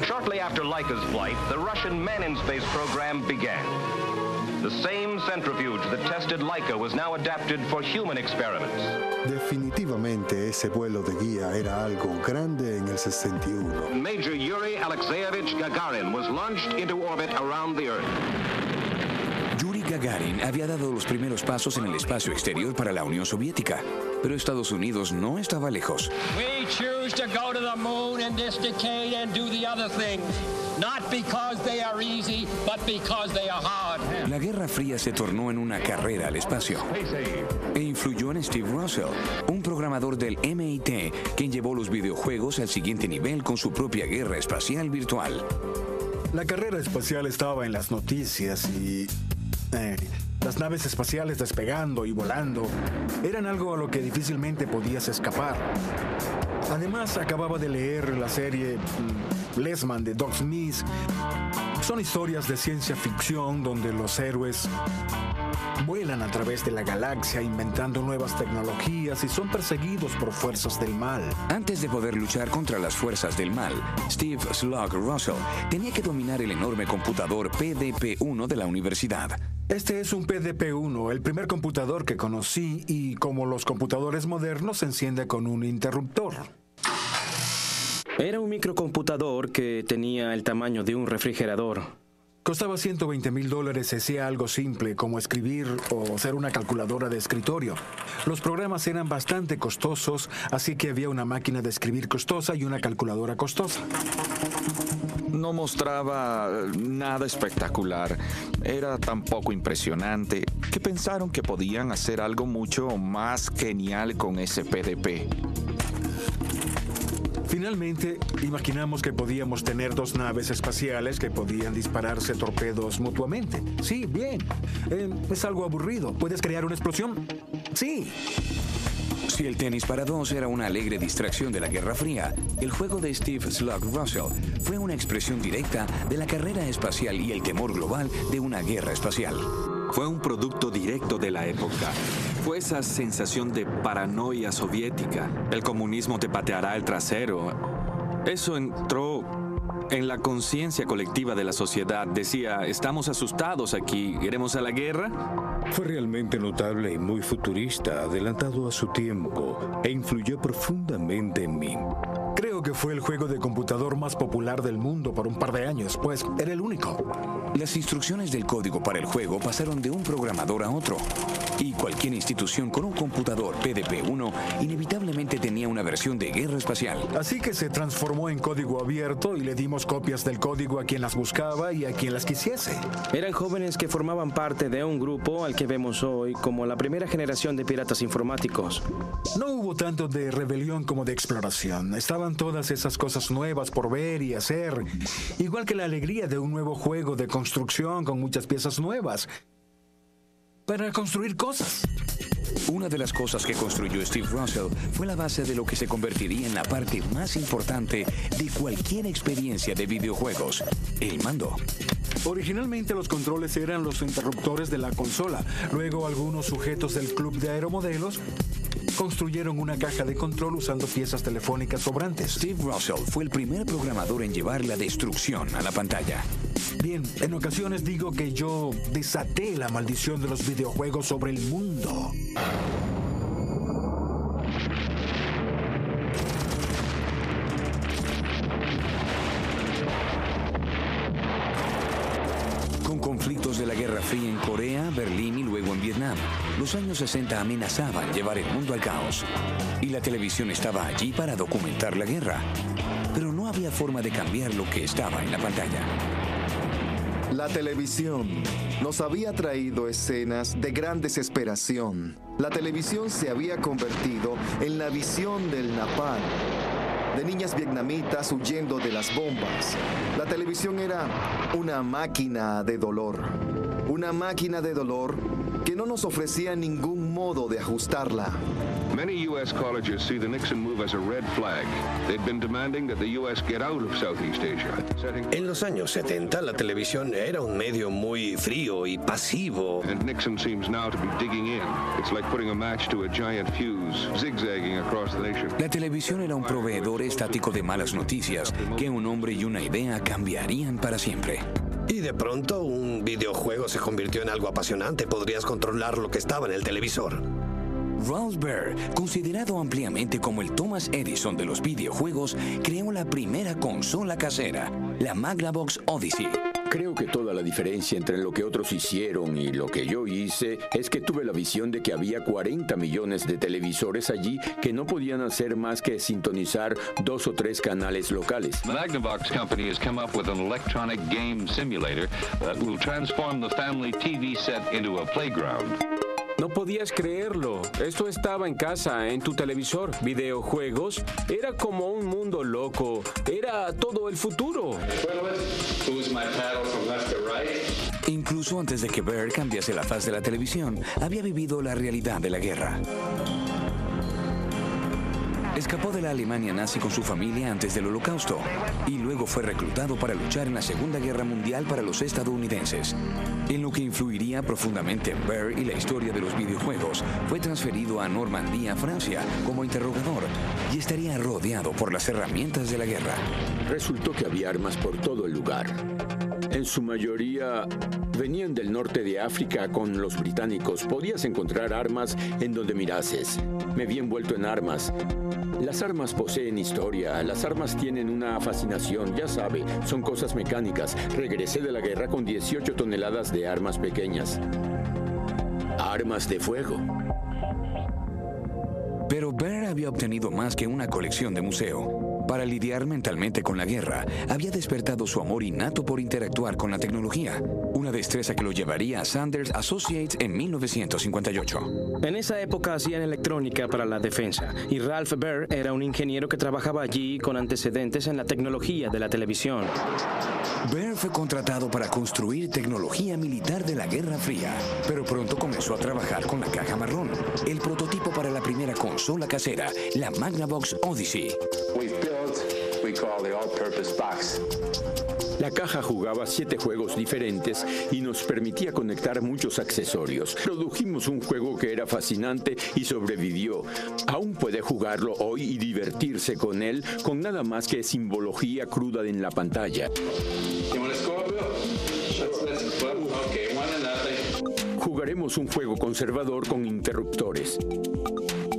Shortly after Laika's flight, the Russian Man in Space program began. The same centrifuge that tested Laika was now adapted for human experiments. Definitivamente ese vuelo de guía era algo grande en el 61. Major Yuri Alexeyevich Gagarin was launched into orbit around the Earth. Yuri Gagarin había dado los primeros pasos en el espacio exterior para la Unión Soviética, pero Estados Unidos no estaba lejos. We choose to go to the moon in this decade and do the other things, not because they are easy, but because they are hard. La Guerra Fría se tornó en una carrera al espacio e influyó en Steve Russell, un programador del MIT, quien llevó los videojuegos al siguiente nivel con su propia guerra espacial virtual. La carrera espacial estaba en las noticias y las naves espaciales despegando y volando eran algo a lo que difícilmente podías escapar. Además, acababa de leer la serie Lesman de Doug Smith. Son historias de ciencia ficción donde los héroes vuelan a través de la galaxia inventando nuevas tecnologías y son perseguidos por fuerzas del mal. Antes de poder luchar contra las fuerzas del mal, Steve Slug Russell tenía que dominar el enorme computador PDP-1 de la universidad. Este es un PDP-1, el primer computador que conocí y, como los computadores modernos, se enciende con un interruptor. Era un microcomputador que tenía el tamaño de un refrigerador. Costaba $120 y hacía algo simple como escribir o ser una calculadora de escritorio. Los programas eran bastante costosos, así que había una máquina de escribir costosa y una calculadora costosa. No mostraba nada espectacular. Era tan poco impresionante que pensaron que podían hacer algo mucho más genial con ese PDP. Finalmente, imaginamos que podíamos tener dos naves espaciales que podían dispararse torpedos mutuamente. Sí, bien. Es algo aburrido. ¿Puedes crear una explosión? Sí. Si el tenis para dos era una alegre distracción de la Guerra Fría, el juego de Steve Slug Russell fue una expresión directa de la carrera espacial y el temor global de una guerra espacial. Fue un producto directo de la época. Fue esa sensación de paranoia soviética. El comunismo te pateará el trasero. Eso entró en la conciencia colectiva de la sociedad. Decía, estamos asustados aquí, ¿iremos a la guerra? Fue realmente notable y muy futurista, adelantado a su tiempo, e influyó profundamente en mí. Creo que fue el juego de computador más popular del mundo por un par de años, pues era el único. Las instrucciones del código para el juego pasaron de un programador a otro, y cualquier institución con un computador PDP-1 inevitablemente tenía una versión de guerra espacial. Así que se transformó en código abierto y le dimos copias del código a quien las buscaba y a quien las quisiese. Eran jóvenes que formaban parte de un grupo al que vemos hoy como la primera generación de piratas informáticos. No hubo tanto de rebelión como de exploración. Estaban todas esas cosas nuevas por ver y hacer, igual que la alegría de un nuevo juego de construcción con muchas piezas nuevas para construir cosas. Una de las cosas que construyó Steve Russell fue la base de lo que se convertiría en la parte más importante de cualquier experiencia de videojuegos: el mando. Originalmente los controles eran los interruptores de la consola. Luego algunos sujetos del club de aeromodelos construyeron una caja de control usando piezas telefónicas sobrantes. Steve Russell fue el primer programador en llevar la destrucción a la pantalla. Bien, en ocasiones digo que yo desaté la maldición de los videojuegos sobre el mundo. Con conflictos de la Guerra Fría en Corea, Berlín y luego en Vietnam, los años 60 amenazaban llevar el mundo al caos. Y la televisión estaba allí para documentar la guerra. Pero no había forma de cambiar lo que estaba en la pantalla. La televisión nos había traído escenas de gran desesperación. La televisión se había convertido en la visión del napalm, de niñas vietnamitas huyendo de las bombas. La televisión era una máquina de dolor. Una máquina de dolor que no nos ofrecía ningún modo de ajustarla. Many U.S. colleges see the Nixon move as a red flag. They'd been demanding that the U.S. get out of Southeast Asia. En los años 70, la televisión era un medio muy frío y pasivo. And Nixon seems now to be digging in. It's like putting a match to a giant fuse, zigzagging across the nation. La televisión era un proveedor estático de malas noticias que un hombre y una idea cambiarían para siempre. Y de pronto un videojuego se convirtió en algo apasionante. Podrías controlar lo que estaba en el televisor. Ralph Baer, considerado ampliamente como el Thomas Edison de los videojuegos, creó la primera consola casera, la Magnavox Odyssey. Creo que toda la diferencia entre lo que otros hicieron y lo que yo hice es que tuve la visión de que había 40 millones de televisores allí que no podían hacer más que sintonizar 2 o 3 canales locales. The Magnavox company has come up with an electronic game simulator that will transform the family TV set into a playground. No podías creerlo. Esto estaba en casa, en tu televisor. Videojuegos. Era como un mundo loco. Era todo el futuro. Incluso antes de que Baer cambiase la faz de la televisión, había vivido la realidad de la guerra. Escapó de la Alemania nazi con su familia antes del Holocausto y luego fue reclutado para luchar en la Segunda Guerra Mundial para los estadounidenses. En lo que influiría profundamente en Baer y la historia de los videojuegos, fue transferido a Normandía, Francia, como interrogador y estaría rodeado por las herramientas de la guerra. Resultó que había armas por todo el lugar. En su mayoría venían del norte de África con los británicos. Podías encontrar armas en donde mirases. Me vi envuelto en armas. Las armas poseen historia, las armas tienen una fascinación, ya sabe, son cosas mecánicas. Regresé de la guerra con 18 toneladas de armas pequeñas. Armas de fuego. Pero Baer había obtenido más que una colección de museo. Para lidiar mentalmente con la guerra, había despertado su amor innato por interactuar con la tecnología, una destreza que lo llevaría a Sanders Associates en 1958. En esa época hacían electrónica para la defensa, y Ralph Baer era un ingeniero que trabajaba allí con antecedentes en la tecnología de la televisión. Baer fue contratado para construir tecnología militar de la Guerra Fría, pero pronto comenzó a trabajar con la caja marrón, el prototipo para la primera consola casera, la Magnavox Odyssey. La caja jugaba 7 juegos diferentes y nos permitía conectar muchos accesorios. Produjimos un juego que era fascinante y sobrevivió. Aún puede jugarlo hoy y divertirse con él con nada más que simbología cruda en la pantalla. Jugaremos un juego conservador con interruptores.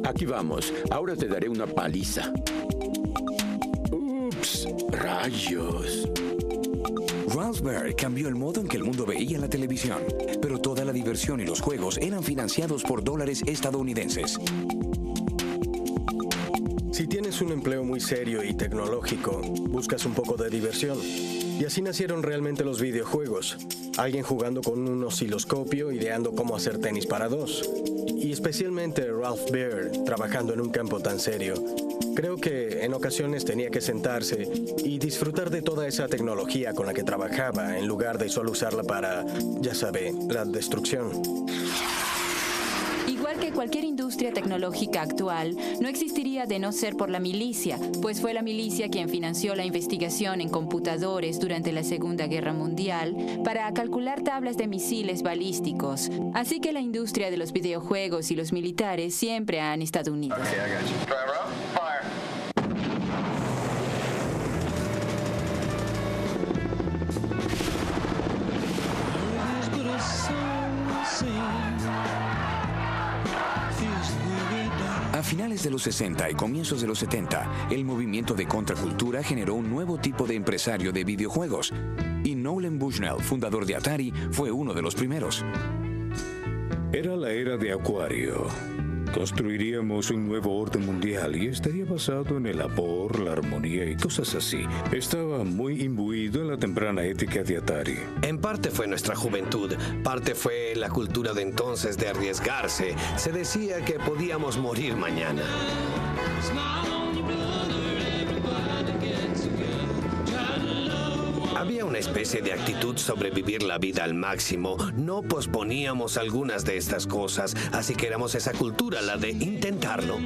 Aquí vamos, ahora te daré una paliza. ¡Ups! ¡Rayos! Ralph Baer cambió el modo en que el mundo veía la televisión, pero toda la diversión y los juegos eran financiados por dólares estadounidenses. Si tienes un empleo muy serio y tecnológico, buscas un poco de diversión. Y así nacieron realmente los videojuegos. Alguien jugando con un osciloscopio, ideando cómo hacer tenis para 2. Y especialmente Ralph Baer, trabajando en un campo tan serio. Creo que en ocasiones tenía que sentarse y disfrutar de toda esa tecnología con la que trabajaba, en lugar de solo usarla para, ya sabe, la destrucción. Igual que cualquier industria tecnológica actual, no existiría de no ser por la milicia, pues fue la milicia quien financió la investigación en computadores durante la Segunda Guerra Mundial para calcular tablas de misiles balísticos. Así que la industria de los videojuegos y los militares siempre han estado unidos. A finales de los 60 y comienzos de los 70, el movimiento de contracultura generó un nuevo tipo de empresario de videojuegos, y Nolan Bushnell, fundador de Atari, fue uno de los primeros. Era la era de Acuario. Construiríamos un nuevo orden mundial y estaría basado en el amor, la armonía y cosas así. Estaba muy imbuido en la temprana ética de Atari. En parte fue nuestra juventud, parte fue la cultura de entonces de arriesgarse. Se decía que podíamos morir mañana. Había una especie de actitud sobre vivir la vida al máximo. No posponíamos algunas de estas cosas, así que éramos esa cultura, la de intentarlo.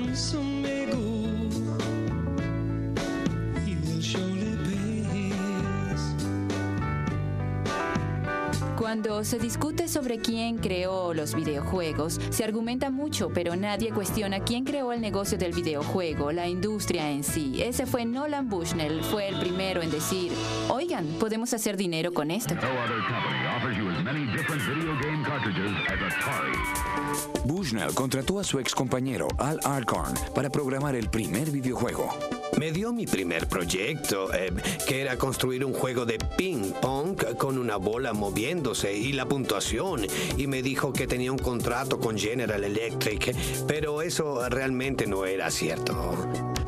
Cuando se discute sobre quién creó los videojuegos, se argumenta mucho, pero nadie cuestiona quién creó el negocio del videojuego, la industria en sí. Ese fue Nolan Bushnell, fue el primero en decir, oigan, podemos hacer dinero con esto. Bushnell contrató a su excompañero Al Alcorn para programar el primer videojuego. Me dio mi primer proyecto, que era construir un juego de ping-pong con una bola moviéndose y la puntuación. Y me dijo que tenía un contrato con General Electric, pero eso realmente no era cierto.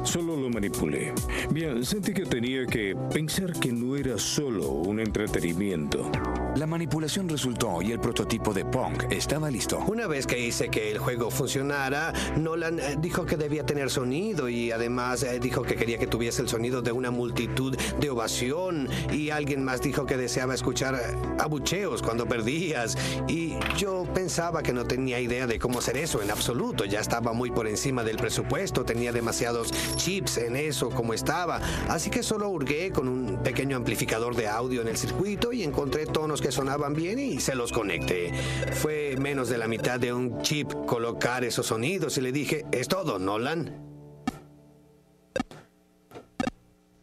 Solo lo manipulé. Bien, sentí que tenía que pensar que no era solo un entretenimiento. La manipulación resultó y el prototipo de Pong estaba listo. Una vez que hice que el juego funcionara, Nolan dijo que debía tener sonido y además dijo que quería que tuviese el sonido de una multitud de ovación y alguien más dijo que deseaba escuchar abucheos cuando perdías y yo pensaba que no tenía idea de cómo hacer eso en absoluto. Ya estaba muy por encima del presupuesto, tenía demasiados chips en eso como estaba, así que solo hurgué con un pequeño amplificador de audio en el circuito y encontré tonos que sonaban bien y se los conecté. Fue menos de la mitad de un chip colocar esos sonidos y le dije, es todo, Nolan.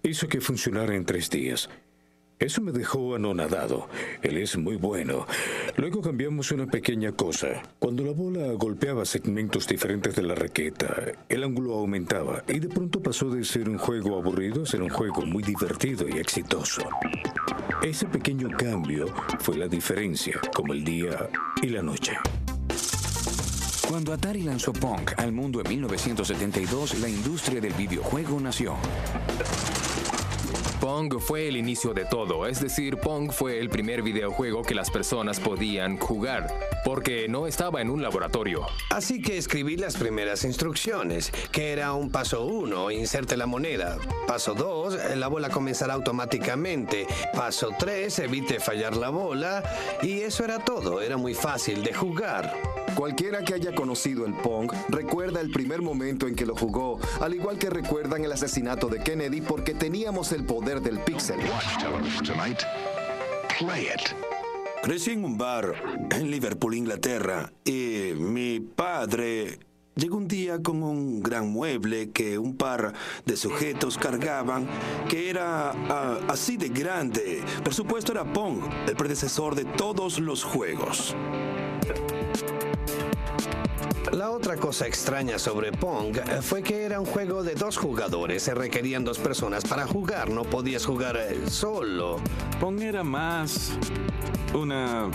Hizo que funcionara en 3 días. Eso me dejó anonadado. Él es muy bueno. Luego cambiamos una pequeña cosa. Cuando la bola golpeaba segmentos diferentes de la raqueta, el ángulo aumentaba y de pronto pasó de ser un juego aburrido a ser un juego muy divertido y exitoso. Ese pequeño cambio fue la diferencia, como el día y la noche. Cuando Atari lanzó Pong al mundo en 1972, la industria del videojuego nació. Pong fue el inicio de todo, es decir, Pong fue el primer videojuego que las personas podían jugar, porque no estaba en un laboratorio. Así que escribí las primeras instrucciones, que era un paso 1, inserte la moneda. Paso 2, la bola comenzará automáticamente. Paso 3, evite fallar la bola. Y eso era todo, era muy fácil de jugar. Cualquiera que haya conocido el Pong recuerda el primer momento en que lo jugó, al igual que recuerdan el asesinato de Kennedy porque teníamos el poder del píxel. Crecí en un bar en Liverpool, Inglaterra, y mi padre llegó un día con un gran mueble que un par de sujetos cargaban, que era así de grande. Por supuesto era Pong, el predecesor de todos los juegos. La otra cosa extraña sobre Pong fue que era un juego de 2 jugadores. Se requerían 2 personas para jugar, no podías jugar solo. Pong era más una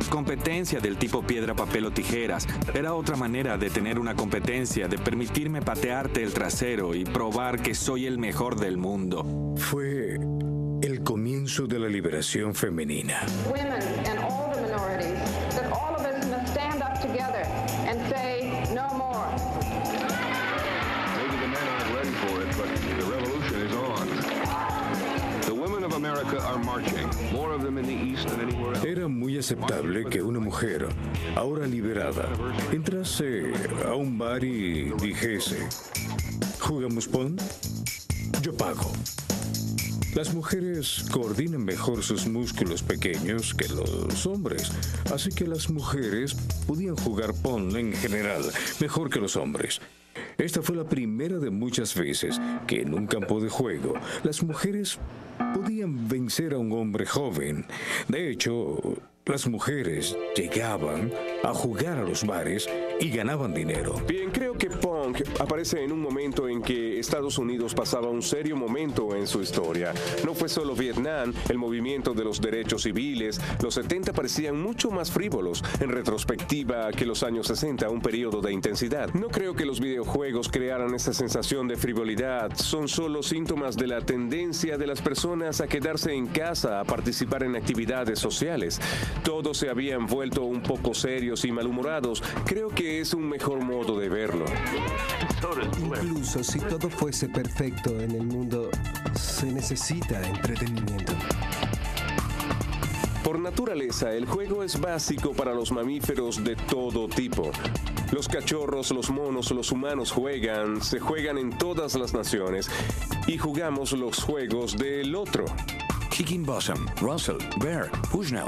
competencia del tipo piedra, papel o tijeras. Era otra manera de tener una competencia, de permitirme patearte el trasero y probar que soy el mejor del mundo. Fue el comienzo de la liberación femenina. Women and all the minorities, that all of us must stand up together and say no more. Maybe the men aren't ready for it, but the revolution is on. The women of America are marching, more of them in the East than anywhere else. Era muy aceptable que una mujer, ahora liberada, entrase a un bar y dijese, ¿jugamos Pong? Yo pago. Las mujeres coordinan mejor sus músculos pequeños que los hombres, así que las mujeres podían jugar Pong en general mejor que los hombres. Esta fue la primera de muchas veces que en un campo de juego las mujeres podían vencer a un hombre joven. De hecho, las mujeres llegaban a jugar a los bares y ganaban dinero. Bien, creo que Pong aparece en un momento en que Estados Unidos pasaba un serio momento en su historia. No fue solo Vietnam, el movimiento de los derechos civiles. Los 70 parecían mucho más frívolos en retrospectiva que los años 60, un periodo de intensidad. No creo que los videojuegos crearan esa sensación de frivolidad. Son solo síntomas de la tendencia de las personas a quedarse en casa, a participar en actividades sociales. Todos se habían vuelto un poco serios y malhumorados. Creo que es un mejor modo de verlo. Incluso si todo fuese perfecto en el mundo, se necesita entretenimiento. Por naturaleza, el juego es básico para los mamíferos de todo tipo. Los cachorros, los monos, los humanos se juegan en todas las naciones y jugamos los juegos del otro. Higginbotham, Russell, Bear, Bushnell.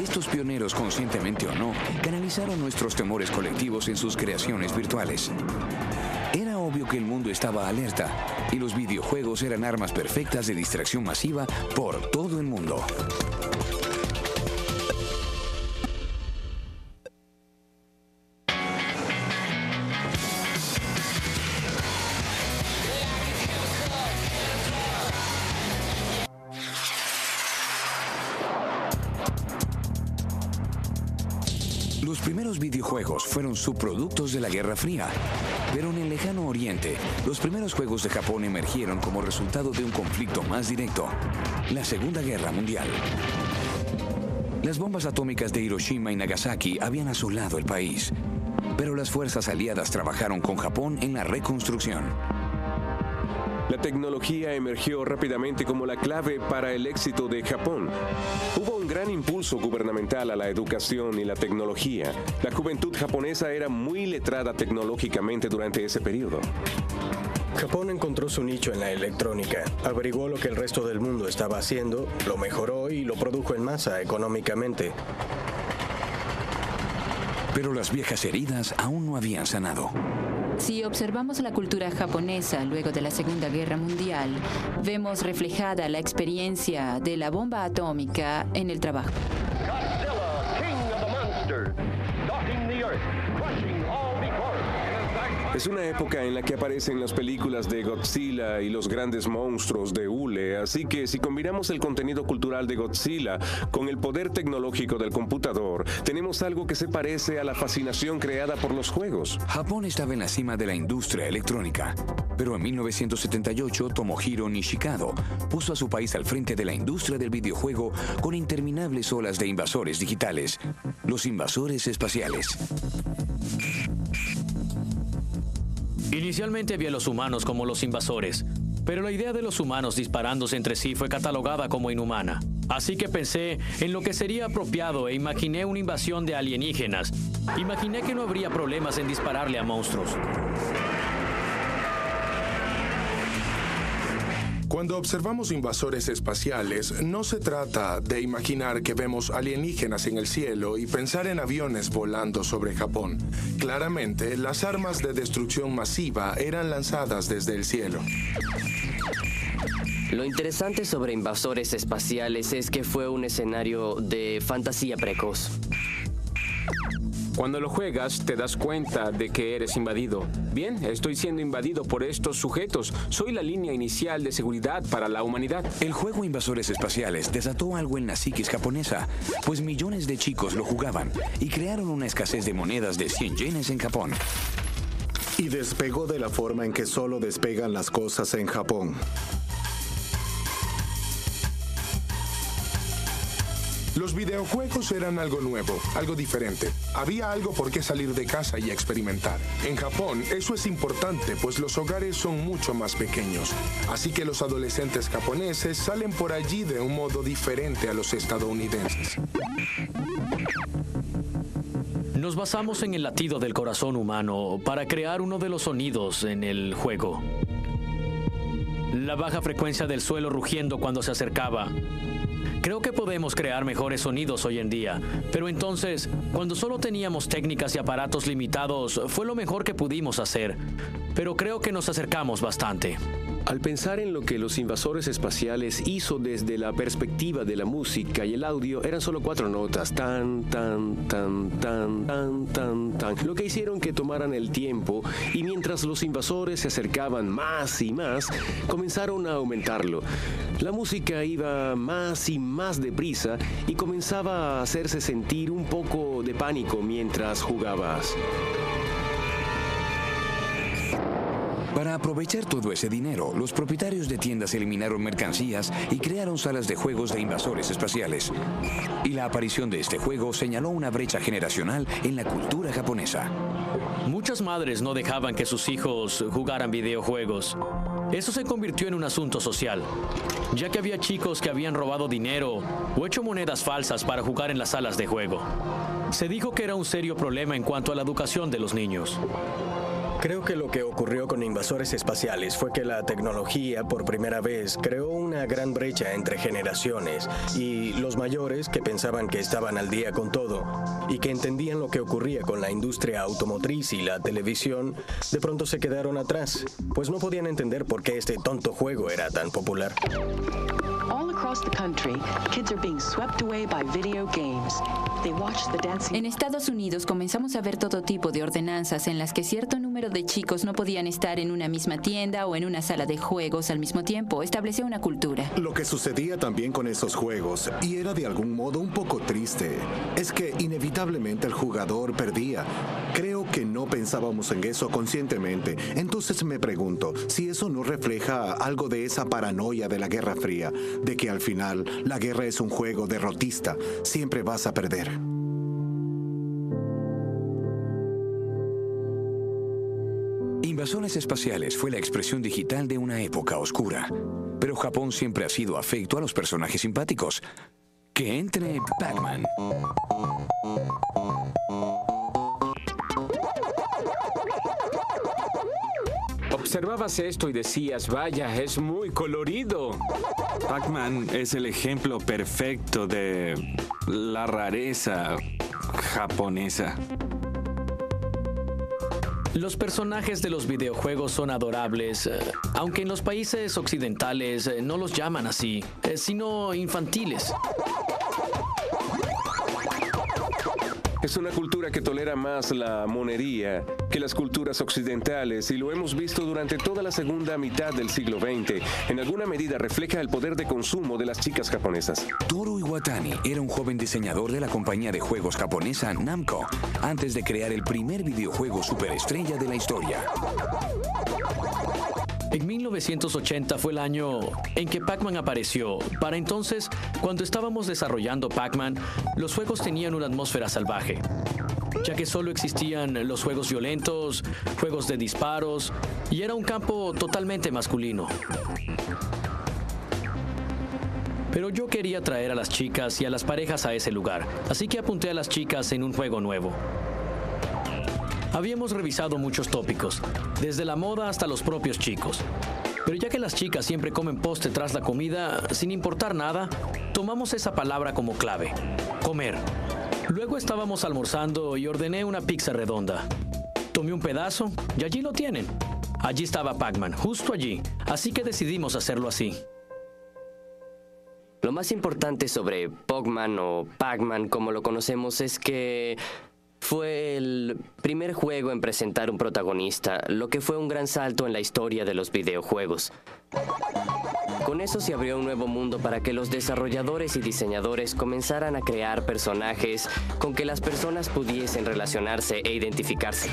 Estos pioneros, conscientemente o no, canalizaron nuestros temores colectivos en sus creaciones virtuales. Era obvio que el mundo estaba alerta y los videojuegos eran armas perfectas de distracción masiva por todo el mundo. Los primeros videojuegos fueron subproductos de la Guerra Fría, pero en el lejano Oriente, los primeros juegos de Japón emergieron como resultado de un conflicto más directo, la Segunda Guerra Mundial. Las bombas atómicas de Hiroshima y Nagasaki habían asolado el país, pero las fuerzas aliadas trabajaron con Japón en la reconstrucción. La tecnología emergió rápidamente como la clave para el éxito de Japón. Hubo un gran impulso gubernamental a la educación y la tecnología. La juventud japonesa era muy letrada tecnológicamente durante ese periodo. Japón encontró su nicho en la electrónica, averiguó lo que el resto del mundo estaba haciendo, lo mejoró y lo produjo en masa económicamente. Pero las viejas heridas aún no habían sanado. Si observamos la cultura japonesa luego de la Segunda Guerra Mundial, vemos reflejada la experiencia de la bomba atómica en el trabajo. Godzilla, king of the monsters, stalking the earth, crushing all before him. Es una época en la que aparecen las películas de Godzilla y los grandes monstruos de hule, así que si combinamos el contenido cultural de Godzilla con el poder tecnológico del computador, tenemos algo que se parece a la fascinación creada por los juegos. Japón estaba en la cima de la industria electrónica, pero en 1978 Tomohiro Nishikado puso a su país al frente de la industria del videojuego con interminables olas de invasores digitales, los invasores espaciales. Inicialmente vi a los humanos como los invasores, pero la idea de los humanos disparándose entre sí fue catalogada como inhumana. Así que pensé en lo que sería apropiado e imaginé una invasión de alienígenas. Imaginé que no habría problemas en dispararle a monstruos. Cuando observamos invasores espaciales, no se trata de imaginar que vemos alienígenas en el cielo y pensar en aviones volando sobre Japón. Claramente, las armas de destrucción masiva eran lanzadas desde el cielo. Lo interesante sobre invasores espaciales es que fue un escenario de fantasía precoz. Cuando lo juegas, te das cuenta de que eres invadido. Bien, estoy siendo invadido por estos sujetos. Soy la línea inicial de seguridad para la humanidad. El juego Invasores Espaciales desató algo en la psiquis japonesa, pues millones de chicos lo jugaban y crearon una escasez de monedas de 100 yenes en Japón. Y despegó de la forma en que solo despegan las cosas en Japón. Los videojuegos eran algo nuevo, algo diferente. Había algo por qué salir de casa y experimentar. En Japón, eso es importante, pues los hogares son mucho más pequeños. Así que los adolescentes japoneses salen por allí de un modo diferente a los estadounidenses. Nos basamos en el latido del corazón humano para crear uno de los sonidos en el juego. La baja frecuencia del suelo rugiendo cuando se acercaba. Creo que podemos crear mejores sonidos hoy en día, pero entonces, cuando solo teníamos técnicas y aparatos limitados, fue lo mejor que pudimos hacer. Pero creo que nos acercamos bastante. Al pensar en lo que los invasores espaciales hizo desde la perspectiva de la música y el audio, eran solo 4 notas, tan, tan, tan, tan, tan, tan, tan, lo que hicieron que tomaran el tiempo y mientras los invasores se acercaban más y más, comenzaron a aumentarlo. La música iba más y más deprisa y comenzaba a hacerse sentir un poco de pánico mientras jugabas. Para aprovechar todo ese dinero, los propietarios de tiendas eliminaron mercancías y crearon salas de juegos de invasores espaciales. Y la aparición de este juego señaló una brecha generacional en la cultura japonesa. Muchas madres no dejaban que sus hijos jugaran videojuegos. Eso se convirtió en un asunto social, ya que había chicos que habían robado dinero o hecho monedas falsas para jugar en las salas de juego. Se dijo que era un serio problema en cuanto a la educación de los niños. Creo que lo que ocurrió con Invasores Espaciales fue que la tecnología, por primera vez, creó una gran brecha entre generaciones y los mayores, que pensaban que estaban al día con todo y que entendían lo que ocurría con la industria automotriz y la televisión, de pronto se quedaron atrás, pues no podían entender por qué este tonto juego era tan popular. En Estados Unidos comenzamos a ver todo tipo de ordenanzas en las que cierto número de chicos no podían estar en una misma tienda o en una sala de juegos al mismo tiempo. Estableció una cultura. Lo que sucedía también con esos juegos, y era de algún modo un poco triste, es que inevitablemente el jugador perdía. Creo que no pensábamos en eso conscientemente. Entonces me pregunto si eso no refleja algo de esa paranoia de la Guerra Fría, de que al final la guerra es un juego derrotista. Siempre vas a perder. Invasores espaciales fue la expresión digital de una época oscura. Pero Japón siempre ha sido afecto a los personajes simpáticos. Que entre Pac-Man. Observabas esto y decías, vaya, es muy colorido. Pac-Man es el ejemplo perfecto de la rareza japonesa. Los personajes de los videojuegos son adorables, aunque en los países occidentales no los llaman así, sino infantiles. Es una cultura que tolera más la monería que las culturas occidentales y lo hemos visto durante toda la segunda mitad del siglo XX. En alguna medida refleja el poder de consumo de las chicas japonesas. Toru Iwatani era un joven diseñador de la compañía de juegos japonesa Namco, antes de crear el primer videojuego superestrella de la historia. En 1980 fue el año en que Pac-Man apareció. Para entonces, cuando estábamos desarrollando Pac-Man, los juegos tenían una atmósfera salvaje, ya que solo existían los juegos violentos, juegos de disparos, y era un campo totalmente masculino. Pero yo quería traer a las chicas y a las parejas a ese lugar, así que apunté a las chicas en un juego nuevo. Habíamos revisado muchos tópicos, desde la moda hasta los propios chicos. Pero ya que las chicas siempre comen postre tras la comida, sin importar nada, tomamos esa palabra como clave: comer. Luego estábamos almorzando y ordené una pizza redonda. Tomé un pedazo y allí lo tienen. Allí estaba Pac-Man, justo allí. Así que decidimos hacerlo así. Lo más importante sobre Pac-Man o Pac-Man, como lo conocemos, es que fue el primer juego en presentar un protagonista, lo que fue un gran salto en la historia de los videojuegos. Con eso se abrió un nuevo mundo para que los desarrolladores y diseñadores comenzaran a crear personajes con que las personas pudiesen relacionarse e identificarse.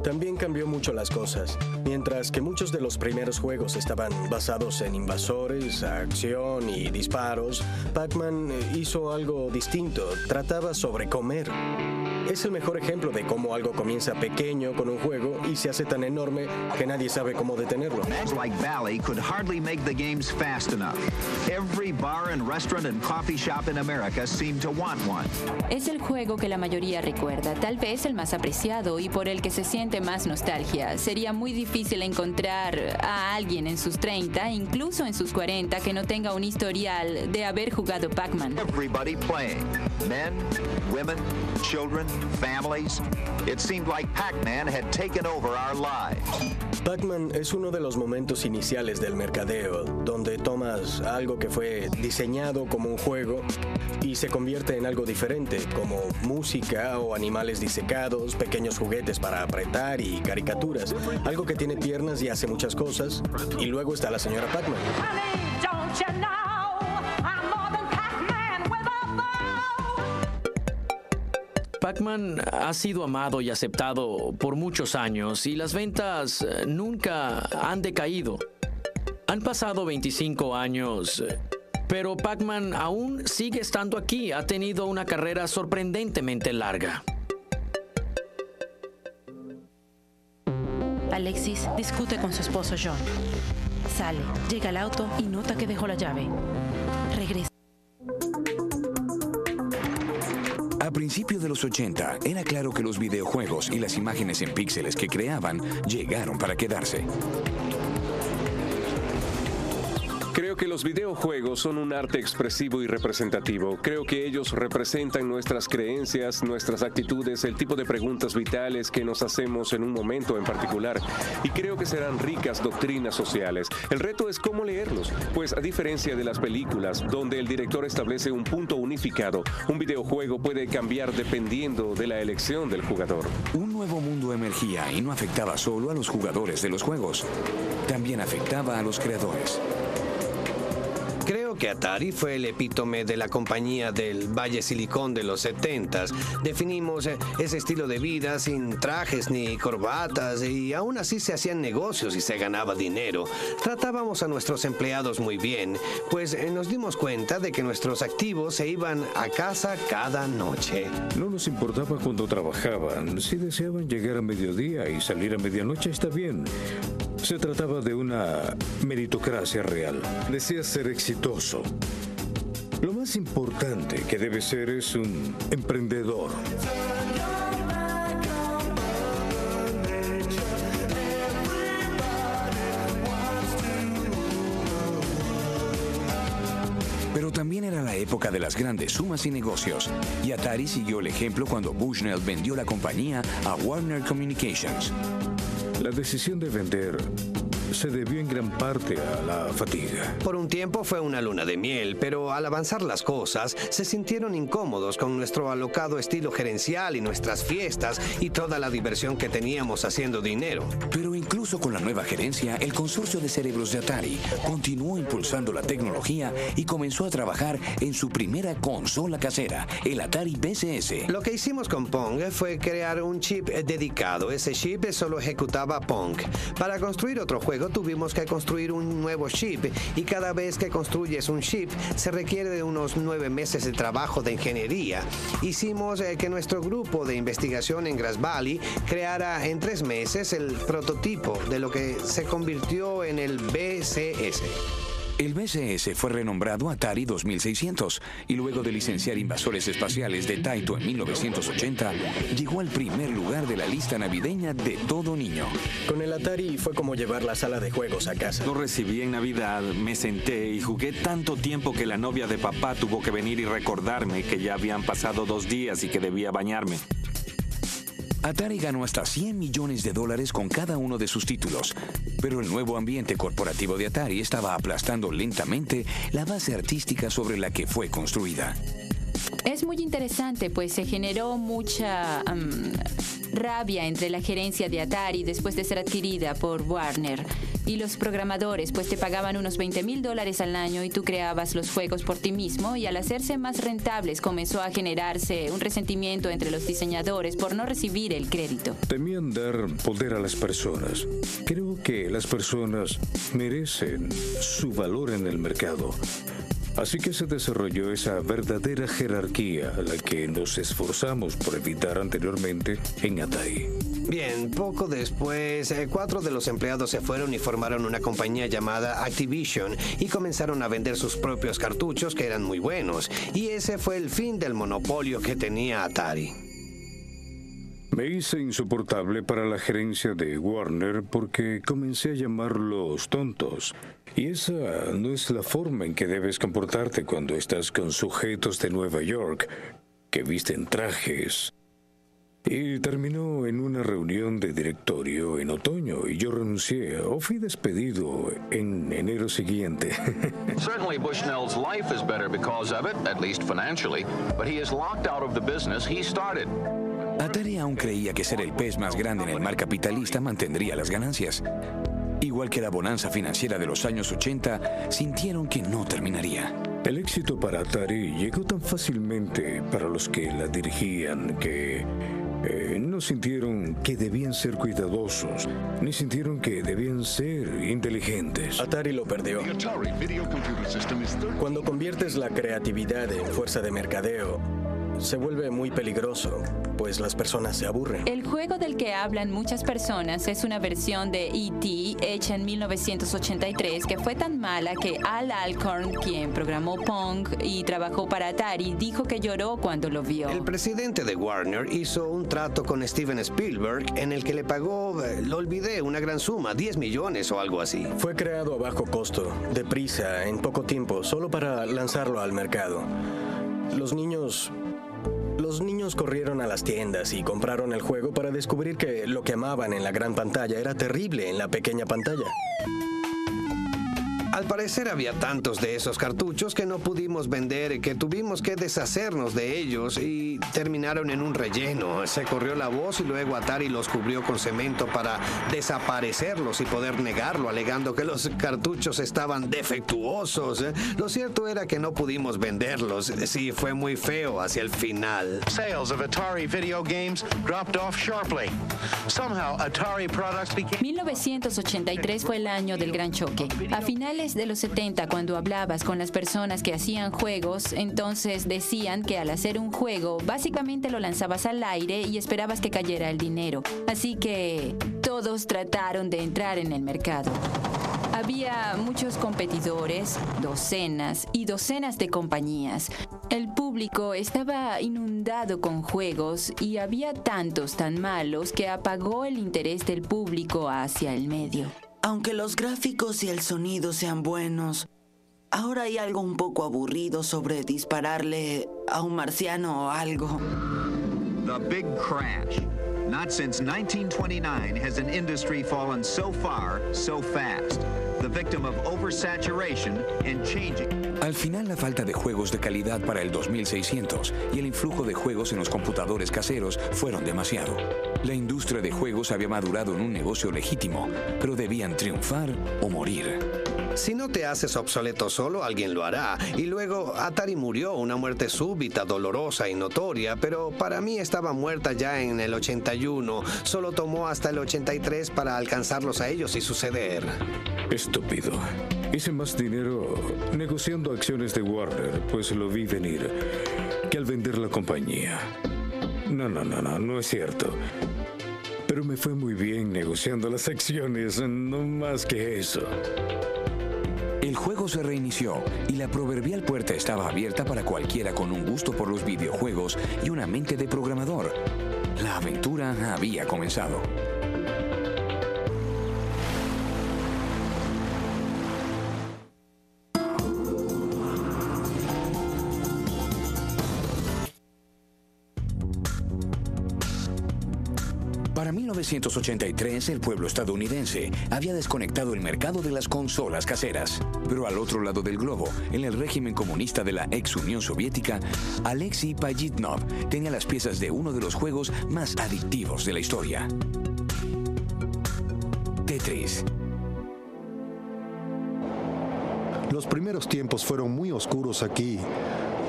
También cambió mucho las cosas. Mientras que muchos de los primeros juegos estaban basados en invasores, acción y disparos, Pac-Man hizo algo distinto. Trataba sobre comer. Es el mejor ejemplo de cómo algo comienza pequeño con un juego y se hace tan enorme que nadie sabe cómo detenerlo. Like Valley could hardly make the games fast enough. Every bar and restaurant and coffee shop in America seemed to want one. Es el juego que la mayoría recuerda, tal vez el más apreciado y por el que se siente más nostalgia. Sería muy difícil encontrar a alguien en sus 30, incluso en sus 40, que no tenga un historial de haber jugado Pac-Man. Everybody playing. Men, women, children, families. It seemed like Pac-Man had taken over our lives. Pac-Man es uno de los momentos iniciales del mercadeo, donde tomas algo que fue diseñado como un juego y se convierte en algo diferente, como música o animales disecados, pequeños juguetes para apretar y caricaturas, algo que tiene piernas y hace muchas cosas. Y luego está la señora Pac-Man. Pac-Man ha sido amado y aceptado por muchos años y las ventas nunca han decaído. Han pasado 25 años, pero Pac-Man aún sigue estando aquí. Ha tenido una carrera sorprendentemente larga. Al Alexis discute con su esposo John. Sale, llega al auto y nota que dejó la llave. Regresa. A principios de los 80, era claro que los videojuegos y las imágenes en píxeles que creaban llegaron para quedarse. Creo que los videojuegos son un arte expresivo y representativo. Creo que ellos representan nuestras creencias, nuestras actitudes, el tipo de preguntas vitales que nos hacemos en un momento en particular. Y creo que serán ricas doctrinas sociales. El reto es cómo leerlos, pues a diferencia de las películas, donde el director establece un punto unificado, un videojuego puede cambiar dependiendo de la elección del jugador. Un nuevo mundo emergía y no afectaba solo a los jugadores de los juegos, también afectaba a los creadores. Creo que Atari fue el epítome de la compañía del Valle Silicón de los 70s. Definimos ese estilo de vida sin trajes ni corbatas y aún así se hacían negocios y se ganaba dinero. Tratábamos a nuestros empleados muy bien, pues nos dimos cuenta de que nuestros activos se iban a casa cada noche. No nos importaba cuando trabajaban. Si deseaban llegar a mediodía y salir a medianoche, está bien. Se trataba de una meritocracia real. Deseas ser exitoso. Lo más importante que debe ser es un emprendedor. Pero también era la época de las grandes sumas y negocios, y Atari siguió el ejemplo cuando Bushnell vendió la compañía a Warner Communications. La decisión de vender se debió en gran parte a la fatiga. Por un tiempo fue una luna de miel, pero al avanzar las cosas, se sintieron incómodos con nuestro alocado estilo gerencial y nuestras fiestas y toda la diversión que teníamos haciendo dinero. Pero incluso con la nueva gerencia, el consorcio de cerebros de Atari continuó impulsando la tecnología y comenzó a trabajar en su primera consola casera, el Atari VCS. Lo que hicimos con Pong fue crear un chip dedicado. Ese chip solo ejecutaba Pong. Para construir otro juego tuvimos que construir un nuevo chip y cada vez que construyes un chip se requiere de unos 9 meses de trabajo de ingeniería. Hicimos que nuestro grupo de investigación en Grass Valley creara en 3 meses el prototipo de lo que se convirtió en el VCS. El VCS fue renombrado Atari 2600 y luego de licenciar Invasores Espaciales de Taito en 1980, llegó al primer lugar de la lista navideña de todo niño. Con el Atari fue como llevar la sala de juegos a casa. Lo recibí en Navidad, me senté y jugué tanto tiempo que la novia de papá tuvo que venir y recordarme que ya habían pasado 2 días y que debía bañarme. Atari ganó hasta $100 millones con cada uno de sus títulos, pero el nuevo ambiente corporativo de Atari estaba aplastando lentamente la base artística sobre la que fue construida. Es muy interesante, pues se generó mucha rabia entre la gerencia de Atari después de ser adquirida por Warner y los programadores, pues te pagaban unos $20,000 al año y tú creabas los juegos por ti mismo, y al hacerse más rentables comenzó a generarse un resentimiento entre los diseñadores por no recibir el crédito. Temían dar poder a las personas. Creo que las personas merecen su valor en el mercado. Así que se desarrolló esa verdadera jerarquía a la que nos esforzamos por evitar anteriormente en Atari. Bien, poco después, 4 de los empleados se fueron y formaron una compañía llamada Activision y comenzaron a vender sus propios cartuchos que eran muy buenos. Y ese fue el fin del monopolio que tenía Atari. Me hice insoportable para la gerencia de Warner porque comencé a llamarlos tontos. Y esa no es la forma en que debes comportarte cuando estás con sujetos de Nueva York que visten trajes. Y terminó en una reunión de directorio en otoño y yo renuncié o fui despedido en enero siguiente. Certainly Bushnell's life is better because of it, at least financially, but he is locked out of the business he started. Atari aún creía que ser el pez más grande en el mar capitalista mantendría las ganancias. Igual que la bonanza financiera de los años 80, sintieron que no terminaría. El éxito para Atari llegó tan fácilmente para los que la dirigían que no sintieron que debían ser cuidadosos, ni sintieron que debían ser inteligentes. Atari lo perdió. Cuando conviertes la creatividad en fuerza de mercadeo, se vuelve muy peligroso, pues las personas se aburren. El juego del que hablan muchas personas es una versión de E.T. hecha en 1983 que fue tan mala que Al Alcorn, quien programó Pong y trabajó para Atari, dijo que lloró cuando lo vio. El presidente de Warner hizo un trato con Steven Spielberg en el que le pagó, lo olvidé, una gran suma, 10 millones o algo así. Fue creado a bajo costo, deprisa, en poco tiempo, solo para lanzarlo al mercado. Los niños corrieron a las tiendas y compraron el juego para descubrir que lo que amaban en la gran pantalla era terrible en la pequeña pantalla. Al parecer había tantos de esos cartuchos que no pudimos vender, que tuvimos que deshacernos de ellos y terminaron en un relleno. Se corrió la voz y luego Atari los cubrió con cemento para desaparecerlos y poder negarlo, alegando que los cartuchos estaban defectuosos. Lo cierto era que no pudimos venderlos. Sí, fue muy feo hacia el final. Sales of Atari video games dropped off sharply. Somehow Atari products became 1983 fue el año del gran choque. A finales de los 70, cuando hablabas con las personas que hacían juegos, entonces decían que al hacer un juego, básicamente lo lanzabas al aire y esperabas que cayera el dinero. Así que todos trataron de entrar en el mercado. Había muchos competidores, docenas y docenas de compañías. El público estaba inundado con juegos y había tantos tan malos que apagó el interés del público hacia el medio. Aunque los gráficos y el sonido sean buenos, ahora hay algo un poco aburrido sobre dispararle a un marciano o algo. The big crash. Not since 1929 has an industry fallen so far, so fast. The victim of oversaturation and changing. Al final, la falta de juegos de calidad para el 2600 y el influjo de juegos en los computadores caseros fueron demasiado. La industria de juegos había madurado en un negocio legítimo, pero debían triunfar o morir. Si no te haces obsoleto solo, alguien lo hará. Y luego Atari murió, una muerte súbita, dolorosa y notoria, pero para mí estaba muerta ya en el 81. Solo tomó hasta el 83 para alcanzarlos a ellos y suceder. Estúpido. Hice más dinero negociando acciones de Warner, pues lo vi venir, que al vender la compañía. No es cierto. Pero me fue muy bien negociando las acciones, no más que eso. El juego se reinició y la proverbial puerta estaba abierta para cualquiera con un gusto por los videojuegos y una mente de programador. La aventura había comenzado. Para 1983, el pueblo estadounidense había desconectado el mercado de las consolas caseras. Pero al otro lado del globo, en el régimen comunista de la ex Unión Soviética, Alexei Pajitnov tenía las piezas de uno de los juegos más adictivos de la historia: Tetris. Los primeros tiempos fueron muy oscuros aquí,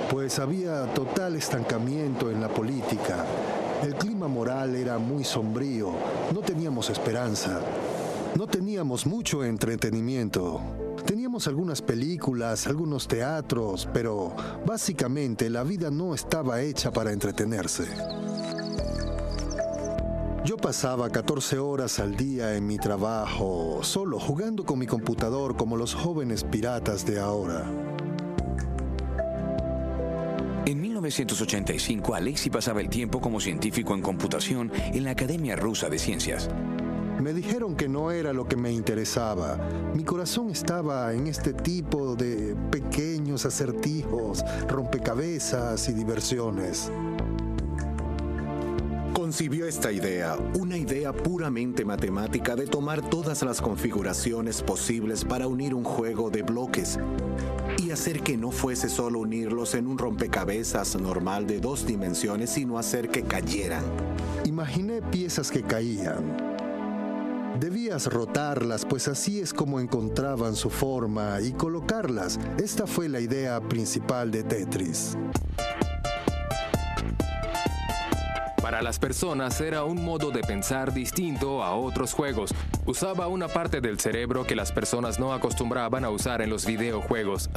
pues había total estancamiento en la política. El clima moral era muy sombrío, no teníamos esperanza, no teníamos mucho entretenimiento. Teníamos algunas películas, algunos teatros, pero básicamente la vida no estaba hecha para entretenerse. Yo pasaba 14 horas al día en mi trabajo, solo jugando con mi computador como los jóvenes piratas de ahora. En 1985, Alexei pasaba el tiempo como científico en computación en la Academia Rusa de Ciencias. Me dijeron que no era lo que me interesaba. Mi corazón estaba en este tipo de pequeños acertijos, rompecabezas y diversiones. Concibió esta idea, una idea puramente matemática de tomar todas las configuraciones posibles para unir un juego de bloques y hacer que no fuese solo unirlos en un rompecabezas normal de 2 dimensiones, sino hacer que cayeran. Imaginé piezas que caían. Debías rotarlas, pues así es como encontraban su forma, y colocarlas. Esta fue la idea principal de Tetris. Para las personas era un modo de pensar distinto a otros juegos. Usaba una parte del cerebro que las personas no acostumbraban a usar en los videojuegos.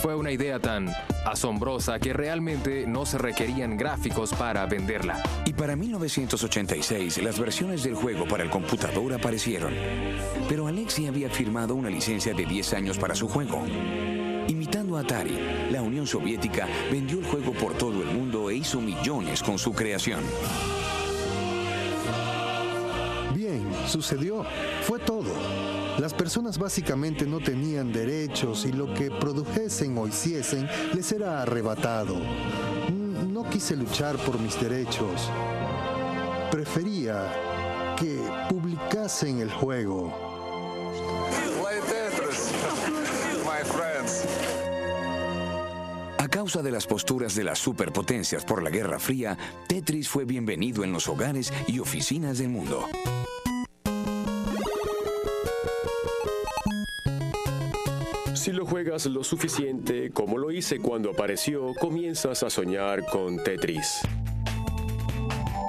Fue una idea tan asombrosa que realmente no se requerían gráficos para venderla. Y para 1986, las versiones del juego para el computador aparecieron. Pero Alexei había firmado una licencia de 10 años para su juego. Imitando a Atari, la Unión Soviética vendió el juego por todo el mundo e hizo millones con su creación. Bien, sucedió. Fue todo. Las personas básicamente no tenían derechos y lo que produjesen o hiciesen les era arrebatado. No quise luchar por mis derechos. Prefería que publicasen el juego. A causa de las posturas de las superpotencias por la Guerra Fría, Tetris fue bienvenido en los hogares y oficinas del mundo. Si lo juegas lo suficiente, como lo hice cuando apareció, comienzas a soñar con Tetris.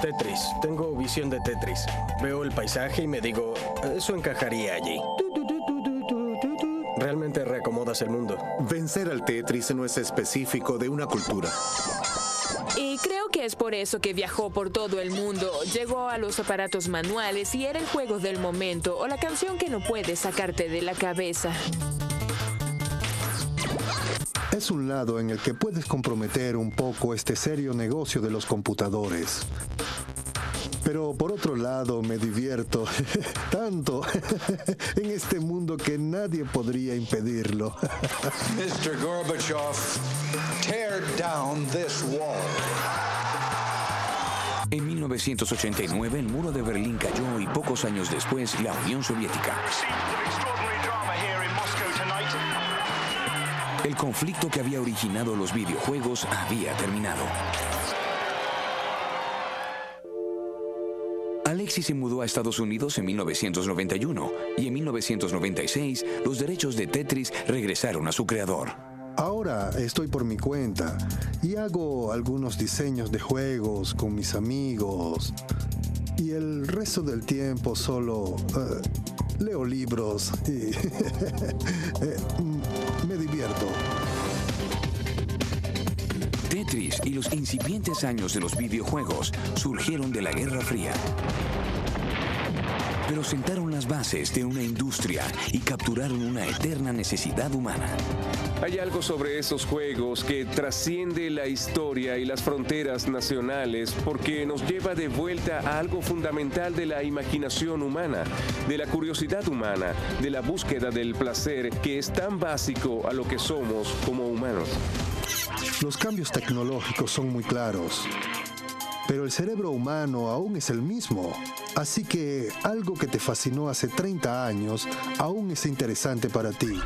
Tetris. Tengo visión de Tetris. Veo el paisaje y me digo, eso encajaría allí. Realmente reacomodas el mundo. Vencer al Tetris no es específico de una cultura. Y creo que es por eso que viajó por todo el mundo, llegó a los aparatos manuales y era el juego del momento o la canción que no puedes sacarte de la cabeza. Es un lado en el que puedes comprometer un poco este serio negocio de los computadores. Pero por otro lado me divierto tanto en este mundo que nadie podría impedirlo. Mr. Gorbachev, tear down this wall. En 1989 el muro de Berlín cayó y pocos años después la Unión Soviética. El conflicto que había originado los videojuegos había terminado. Alexei se mudó a Estados Unidos en 1991 y en 1996 los derechos de Tetris regresaron a su creador. Ahora estoy por mi cuenta y hago algunos diseños de juegos con mis amigos y el resto del tiempo solo leo libros y me divierto. Tetris y los incipientes años de los videojuegos surgieron de la Guerra Fría. Pero sentaron las bases de una industria y capturaron una eterna necesidad humana. Hay algo sobre esos juegos que trasciende la historia y las fronteras nacionales porque nos lleva de vuelta a algo fundamental de la imaginación humana, de la curiosidad humana, de la búsqueda del placer que es tan básico a lo que somos como humanos. Los cambios tecnológicos son muy claros, pero el cerebro humano aún es el mismo. Así que algo que te fascinó hace 30 años aún es interesante para ti.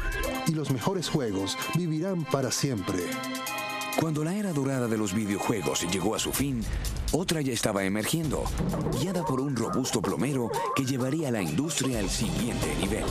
Y los mejores juegos vivirán para siempre. Cuando la era dorada de los videojuegos llegó a su fin, otra ya estaba emergiendo, guiada por un robusto plomero que llevaría a la industria al siguiente nivel.